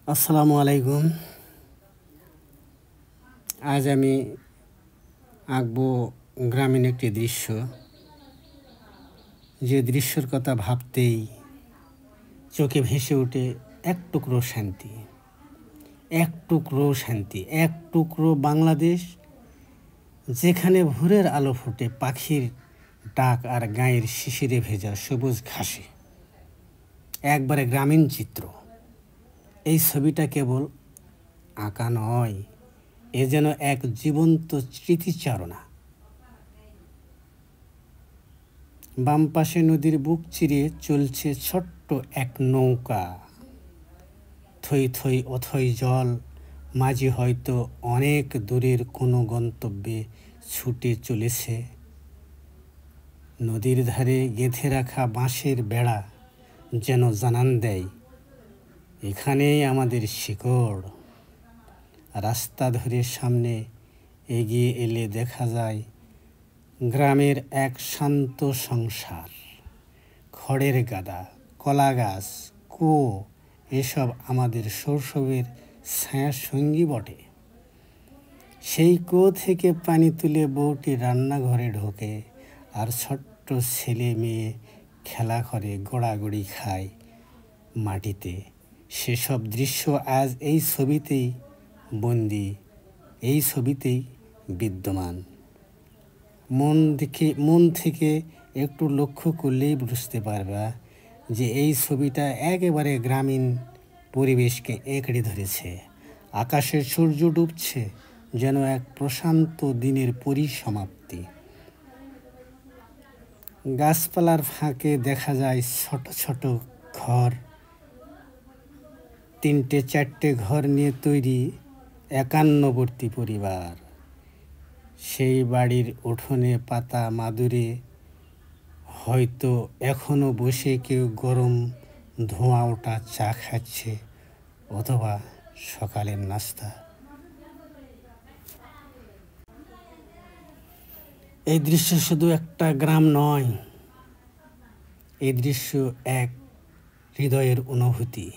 আসসালামু আলাইকুম। আজ আমি আঁকবো গ্রামীণ একটি দৃশ্য, যে দৃশ্যের কথা ভাবতেই চোখে ভেসে ওঠে এক টুকরো শান্তি, এক টুকরো শান্তি, এক টুকরো বাংলাদেশ, যেখানে ভোরের আলো ফোটে পাখির ডাক আর গায়ের শিশিরে ভেজা সবুজ ঘাসে। একবারে গ্রামীণ চিত্র। এই ছবিটা কেবল আঁকা নয়, এ যেন এক জীবন্ত স্মৃতিচারণা। বাম পাশে নদীর বুক চিরে চলছে ছোট্ট এক নৌকা, থই থই অথই জল, মাঝি হয়তো অনেক দূরের কোনো গন্তব্যে ছুটে চলেছে। নদীর ধারে গেঁথে রাখা বাঁশের বেড়া যেন জানান দেয়, এখানেই আমাদের শিকড়। রাস্তা ধরে সামনে এগিয়ে এলে দেখা যায় গ্রামের এক শান্ত সংসার। খড়ের গাদা, কলা গাছ, কুয়ো, এসব আমাদের শৈশবের ছায়ার সঙ্গী বটে। সেই কুয়ো থেকে পানি তুলে বউটি রান্নাঘরে ঢোকে, আর ছোট্ট ছেলে মেয়ে খেলা করে, গোড়াগড়ি খায় মাটিতে। সেসব দৃশ্য আজ এই ছবিতেই বন্দি, এই ছবিতেই বিদ্যমান। মন থেকে একটু লক্ষ্য করলেই বুঝতে পারবা যে এই ছবিটা একেবারে গ্রামীণ পরিবেশকে একড়ে ধরেছে। আকাশে সূর্য ডুবছে, যেন এক প্রশান্ত দিনের পরিসমাপ্তি। গাছপালার ফাঁকে দেখা যায় ছোট ছোট ঘর, 3-4টে ঘর নিয়ে তৈরি একান্নবর্তী পরিবার। সেই বাড়ির উঠোনে পাতা মাদুরে হয়তো এখনো বসে কেউ গরম ধোঁয়া ওঠা চা খাচ্ছে, অথবা সকালের নাস্তা। এই দৃশ্য শুধু একটা গ্রাম নয়, এই দৃশ্য এক হৃদয়ের অনুভূতি।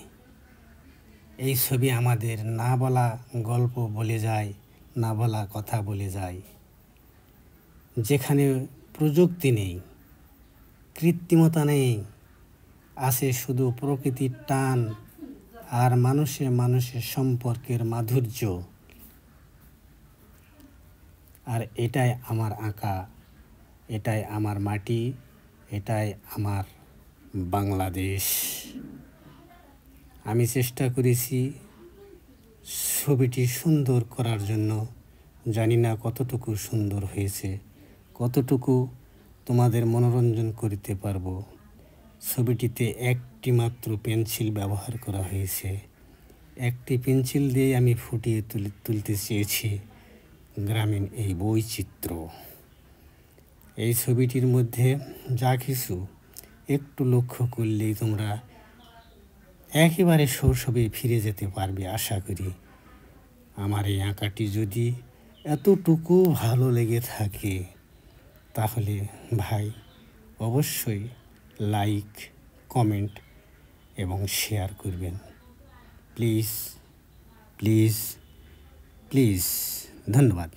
এই ছবি আমাদের না বলা গল্প বলে যায়, না বলা কথা বলে যায়। যেখানে প্রযুক্তি নেই, কৃত্রিমতা নেই, আছে শুধু প্রকৃতির টান আর মানুষের সম্পর্কের মাধুর্য। আর এটাই আমার আঁকা, এটাই আমার মাটি, এটাই আমার বাংলাদেশ। আমি চেষ্টা করেছি ছবিটি সুন্দর করার জন্য। জানি না কতটুকু সুন্দর হয়েছে, কতটুকু তোমাদের মনোরঞ্জন করতে পারবো। ছবিটিতে একটি মাত্র পেন্সিল ব্যবহার করা হয়েছে। একটি পেন্সিল দিয়ে আমি ফুটিয়ে তুলতে চেয়েছি গ্রামীণ এই বৈচিত্র্য। এই ছবিটির মধ্যে যা কিছু একটু লক্ষ্য করলেই তোমরা একেবারে শৈশবে ফিরে যেতে পারবে আশা করি। আমার এই আঁকাটি যদি এতটুকু ভালো লেগে থাকে, তাহলে ভাই অবশ্যই লাইক, কমেন্ট এবং শেয়ার করবেন। প্লিজ প্লিজ প্লিজ, ধন্যবাদ।